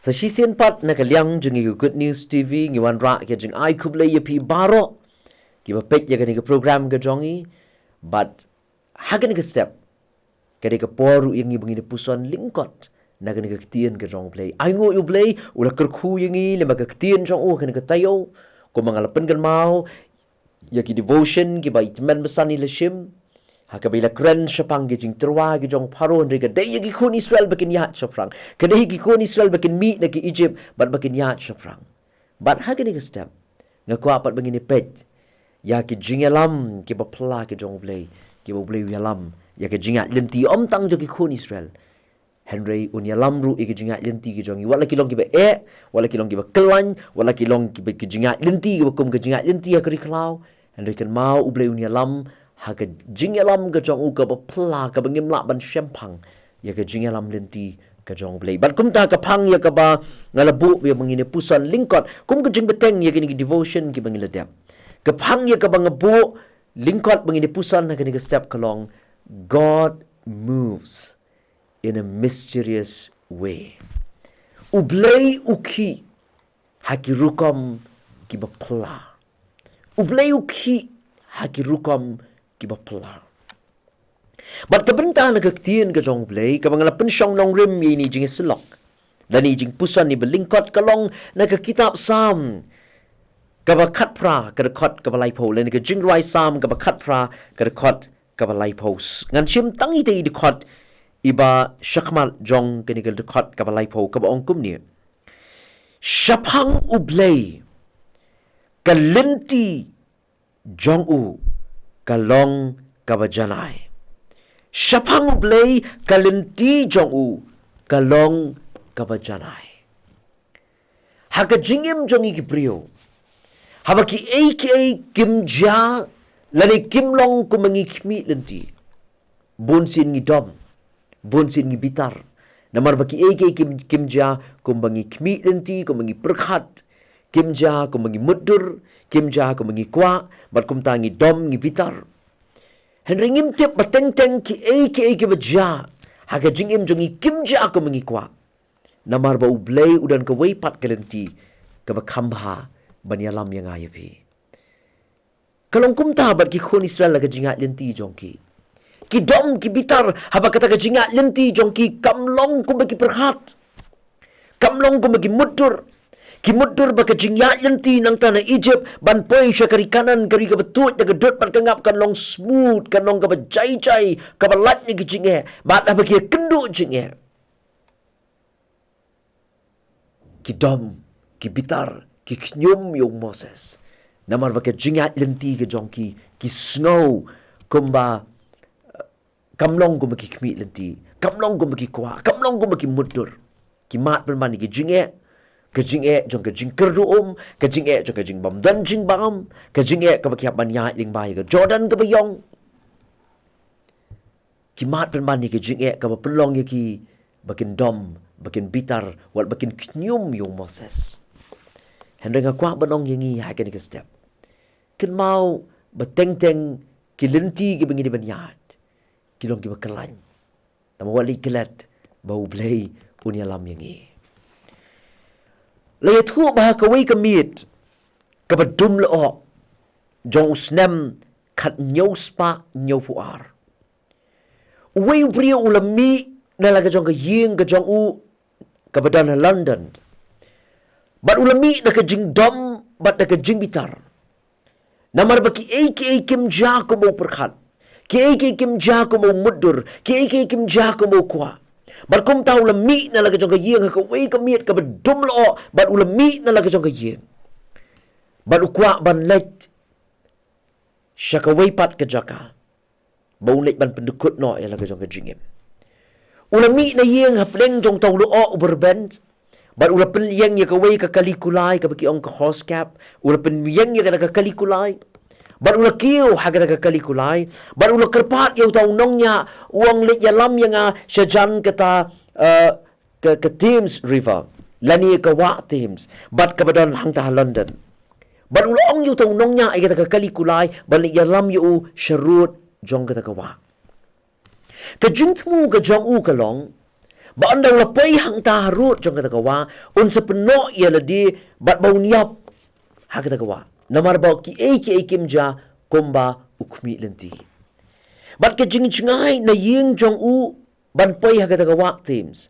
Sa sisian pat na kaliang jungi Good News TV ngiwan ra ke jing ai ku Blei pi baro ki ba pek ya ke program ke jongi but hagen ke step ke ke poru yang ngi bangini puson lyngkot na ke ktien ke jong Blei ai ngo U Blei ula kerku yang ngi le ke ktien jong ke tayo ko mangalapen kan mau ya ki devotion ki ba itmen besani le shim hakabila kren syapang gi jing terwa gi jong paron rega dei gi kun Israel bakin yat syapang kadai gi kun Israel bakin mi na ki Egypt bat bakin yat syapang bat hagani ke step ngaku apat bangini pet ya ki jingalam ki ba pla ki jong Blei ki ba Blei yalam ya ki jingat lenti om tang jo ki kun Israel Henry unyalam ru ki jingat lenti ki jongi wala ki long ki ba wala ki long ki ba kelan wala ki long ki ba ki jingat lenti ki ba kum ki jingat lenti ya kri klau Henry kan mau U Blei unyalam haga jingalam ka jong u ka ba pla ka bangim la ban shempang ya ka jingalam lenti ka jong Blei ban kum ta ka phang ya ka ba ngalabu ya mangine pusan lyngkot kum ka jing beteng ya kini devotion ki bangila dep ka phang ya ka ba ngabu lyngkot mangine pusan na kini ka step kalong God moves in a mysterious way U Blei u Khih haki Rukom ki ba pla U Blei u Khih haki Rukom ki ba pla bat kabenta na Ka Ktien ka jong Blei ka bangala pensyong nong rim ni jing selok dan ni jing pusan ni belingkot kalong na ka kitab Sam ka ba khat pra ka khot ka ba lai pho le ni ka jing rai Sam ka ba khat pra ka khot ka ba lai pho ngan shim tangi te di khot iba shakmal jong ka ni ka khot ka ba lai pho ka ba ong kum ni shapang U Blei ka lenti jong u kalong kabajanai shapang U Blei kalenti jong u kalong kabajanai haga jingim jongi kibrio habaki aka kimja lani kimlong kumangi khmi lenti bunsin ngi dom bunsin ngi bitar namar baki aka kimja kumbangi khmi lenti kumangi perkhat kimja kumangi mudur kimja kumangi kwa bat kum tangi dom ngi bitar henry ngim tip bateng teng ki aka ki baja haga jingim jongi kimja kumangi kwa namar ba U Blei udan ka wei pat kalenti ka ba khambha banyalam yang ayapi kalong kum ta bat ki khon Israel la ka jingat lenti jongki ki dom ki bitar haba kata ka jingat lenti jongki kamlong kum ba ki perhat kamlong kum ba ki mudur kimudur baka jingyat lenti nang tanah Egypt ban poin sya kari kanan kari ka betut na gedut ban kangap kan long smooth kan long ka bajai-jai ka balat ni ki jingye bat dah bagi kendu jingye ki dom ki bitar ki knyum yung Moses namar baka jingyat lenti ke jongki ki snow kumba kamlong kumba ki kmi lenti kamlong kumba ki kwa kamlong kumba ki mudur ki mat ban ki jingye kajing jong kajing kerduum kajing jong kajing bam dan jing bam kajing ka bakiap ban ya ling bai ka Jordan ka bayong kimat pen mani kajing ka ba pelong ki bakin dom bakin bitar wat bakin knyum yung Moses hendang kwa banong yangi ha kan ka step ken mau bateng teng kilenti ki bangi ban yat kilong ki bakalan tamawali kilat bau Blei unya lam yangi laya thu bah ka wei ka mit ka ba dum lo jong snem khat nyau spa nyau puar wei brio ulami na la ka jong ka ying ka jong u ka ba dan London bat ulami na ka jing dom bat na ka jing bitar namar ba ki aka kim ja ko mo perkhat ki aka kim ja ko mo mudur ki aka kim ja ko mo kwa bat kum tahu lami na laga jong ka yeng ka wei ka miet ka bedum lo bat ulami na laga jong ka yeng bat ukwa ban let syaka wei pat ka jaka bau let ban pendukut no ya laga jong ka jingim ulami na yeng hapleng jong tahu lo uberbend bat ulapen yeng ya ka wei ka kalikulai ka baki ong ka hoskap ulapen yeng ya ka kalikulai bat ula kiu haga ka kalikulai bat ula kerpat yau tau nongnya uang let ya lam yang syajan kata ke Thames River lani ka wa Thames bat ka badan hang ta London bat ula ong yau tau nongnya ai kata ka kalikulai balik ya lam yu syarut jong kata ka wa ka jingthmu ka jong u ka long Ba anda ula pai hang ta harut jong kata kawa, un sepeno ia ledi bat bau niap. Ha kata kawa, namar bau ki kimja komba ukmi lenti. Bat ke jingai na ying jong u ban pai ha kata kawa teams.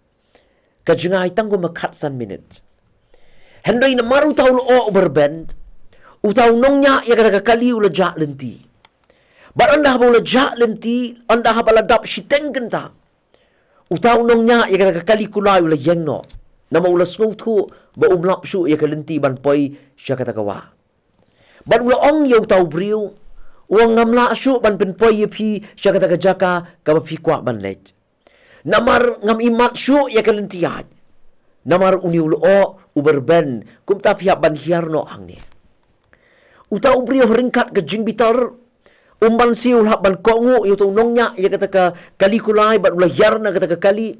Ka jingai tanggo makat san minute. Henry na maru tau lo berbend, utau nongnya ia kata kali ula jak lenti. Bat anda ha ula jak lenti, anda ha bala dap shiteng kenta. Utau nongnya ia kata kali kulai ula yengno. Nama ula sngotu ba umlap su ia ka lenti ban pai sya kata kawa. Bat ula ong ia utau briu, uang ngamla su ban pen pai ia pi sya kata ka jaka ka ba pi kwa ban let. Namar ngam imat su ia ka lenti ad. Namar uni ula uberben kum ta pihak ban hiarno hang ni. Utau briu ringkat ke jingbitar, umban siul hak ban kongu iu tu nongnya ia kata ka kali kulai bat ula yarna kata ka kali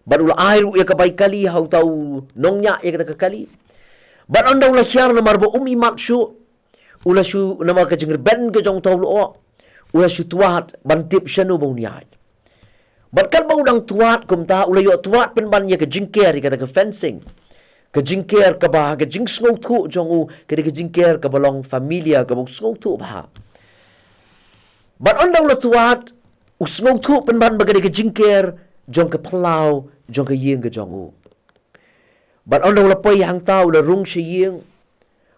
bat ula air ia ka bai kali hau tau nongnya ia kata ka kali bat anda ula yarna marbo imat syu ula syu nama ka jingir ben ke jong tau lo ula syu tuat ban tip syanu bau niat bat kal bau dang tuat kum ta ula yo tuat pen ban ia ka jingker ia kata ka fencing ka jingker ka ba ka jing sngo thu jong u ka jingker ka balong familia ka bau sngo thu ba. Bat anda ula tuat, usngong tu penban bagay ka jingker, jong ka pelau, jong ka ying ka jong u. Bat anda ula pay hang tau, ula rung siya ying.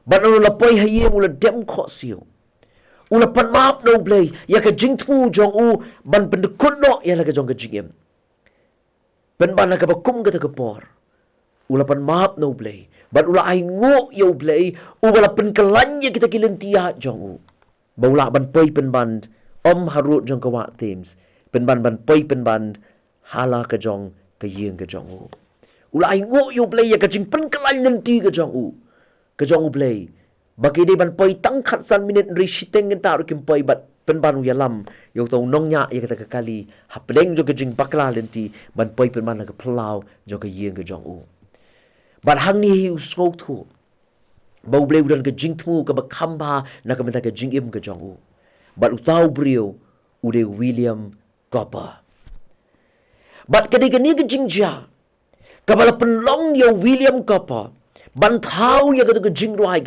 Bat anda ula pay haying, ula dem ko siyo. Ula panmap na ublay, ya ka jingthmu jong u, ban pendekut no, ya ka jong ka jingim. Penban na ka bakum ka tagapor. Ula panmap na ublay. Bat ula ay ngo ya ublay, ula penkalanya kita kilintiya jong u. Baula ban pay penban, harut jong kawa teams. Penban ban pay penban hala ka jong ka ying ka jong u. Ula ay ngo yu blay ya ka jing penkalay nanti ka jong u. Ka jong u blay. Bagi di ban pay tangkat san minit ri shiteng ngenta ru kim pay bat penban u yalam. Yu tau nongnya ya kata kali hapleng jong ka jing bakla nanti ban pay penban ka pelau jong ka ying ka jong u. Ban hang ni hu skok tu. Bau blay udan ka jingthmu ka bakamba na ka menta ka jingim ka jong u. Bat utau brio ude William Copper. Bat kadi-kani ke jingja. Kabala penlong ya William Copper. Ban tau ya ka jingruai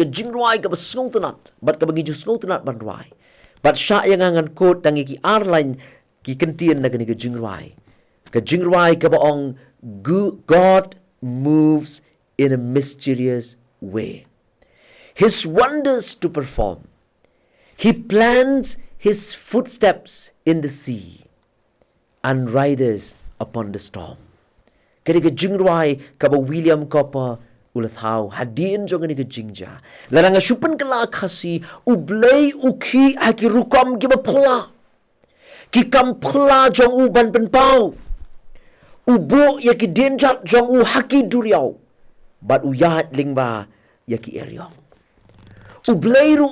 ka basngong tenat. Bat ka bagi jusngong tenat ban ruai. Bat sya yang angan kot tangi ki arlain ki Kentien na kani ka jingruai. Ka jingruai ka baong God moves in a mysterious way. His wonders to perform. He plants his footsteps in the sea and rides upon the storm. Kani ka jingruai ka ba William Copper ulathau hadin jong ni ka jingja. Larang supan kala kasi U Blei U Khih haki Rukom ki ba Phylla. Ki kam Phylla jong u ban pen pau. Ubo ya ki denjat jong u haki duriau. Bat u yat lingba ya ki eriong. U Blei ru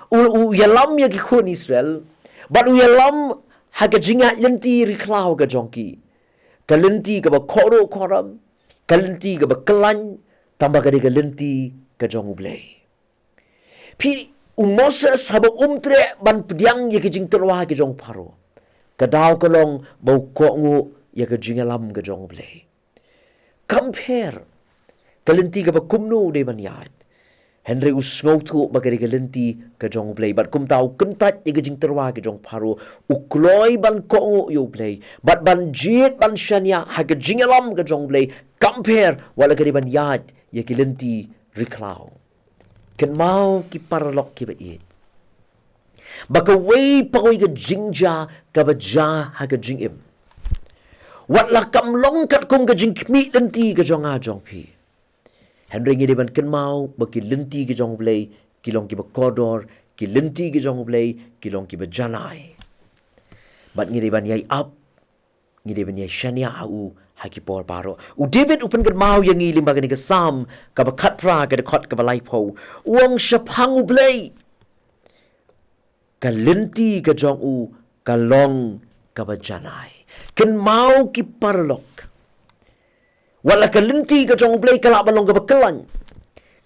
u yalam ya ki khun Israel. Bat u yalam haka jingat lenti riklau ka jongki. Kalenti ka ba koro koram. Kalenti ka ba kelan. Tambah ka di kalenti ka jong U Blei. Pi Moses haba umtre ban pediang ya ki jing terwa ki jong paro. Kadaw kalong bau kongu ya ka jingalam ka jong U Blei. Compare. Kalenti ka ba kumno de ban yad. Henry usngau tu bagari kalenti ka jong U Blei. Bat kum tau kentat ya ka jing terwa ki jong paro. Ukloi ban kongu ya U Blei. Bat ban jit ban syanya ha ka jingalam ka jong U Blei. Compare wala ka di ban yad ya ki lenti riklau. Ken mau ki paralok ki ba it. Baka way pakoy ka jingja ka ba ja ha ka jingim. Wat la kam longkat kum ka jingkmi lenti ka jong a jong pi. Henry ngi ban ken mau baki lenti ki jong Blei kilong ki ba kodor ki lenti ki jong Blei kilong ki ba janai. Bat ngi ban yai up ngi ban yai shania au haki por paro. U David upen kan mau yang ngi limba kan ka sam ka ba khat pra ka khot ka ba lai po. Uang shapang U Blei. Ka lenti ka jong u ka long ka ba janai. Ken mau ki parlok. Wala kalenti ka jong Blei kalak balong ka ba kelan.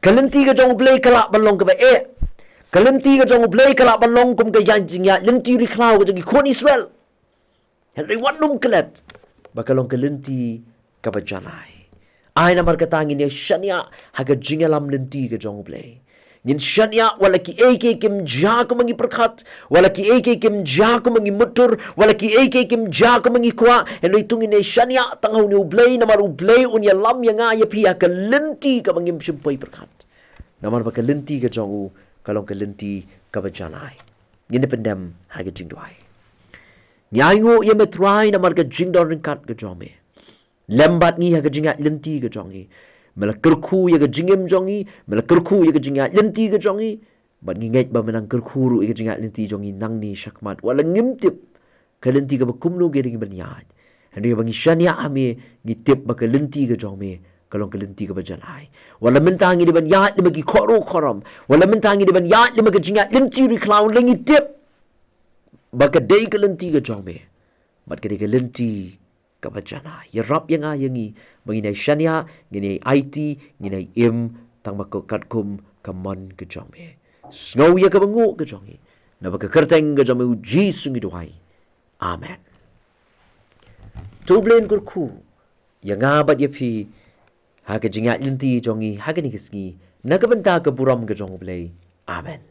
Kalenti ka jong Blei kalak balong ka ba e. Kalenti ka jong Blei kalak balong kum ka yan jingya lenti riklau ka jong ikon Israel. Henry wanum kelet. Bakalong kalenti kabajanai. Ai namar katangin ya shania haga jingalam lenti ke jong blei. Ngin shania wala ki eke kim ja ko mangi perkhat, wala ki eke kim ja ko mangi mutur, wala ki eke kim ja ko mangi kwa, eno itungin ya shania tangau ni U Blei namar U Blei unya lam yang ya pia ke lenti ka mangi simpoi perkhat. Namar ba ke lenti ke jong U kalong ke lenti kabajanai. Ngin pendem haga jingduai. Nyango ya metrai namar ke jingdor ringkat ke jome. Lembat ni haga jingat lenti ke jongi. Mela kerku ya ke jingim jongi, mela kerku ya ke jingat lenti ke jongi. Bat nginget ba menang kerku ru ya ke jingat lenti jongi nang ni syakmat. Wala ngimtip ke lenti ke kumno ge ring banyat. Hendak bangi syania ame ngitip ba ke lenti ke jongi kalong ke lenti ke bajanai. Wala mentangi di banyat lima ki koro koram. Wala mentangi di banyat lima ke jingat lenti ri klaun lengitip ba ke dei ke lenti ke jongi. Bat ke dei ke lenti kabajana yarap yang ayangi menginai syania nginai IT nginai tang mako katkum kamon ke jome snow ya kabangu ke jongi na baka kyrteng ke jome U Jisu ngiduai amen tublen kurku yang abat yapi ha ke jingat linti jongi ha ke nikisngi na kabenta ke buram ke jong blei amen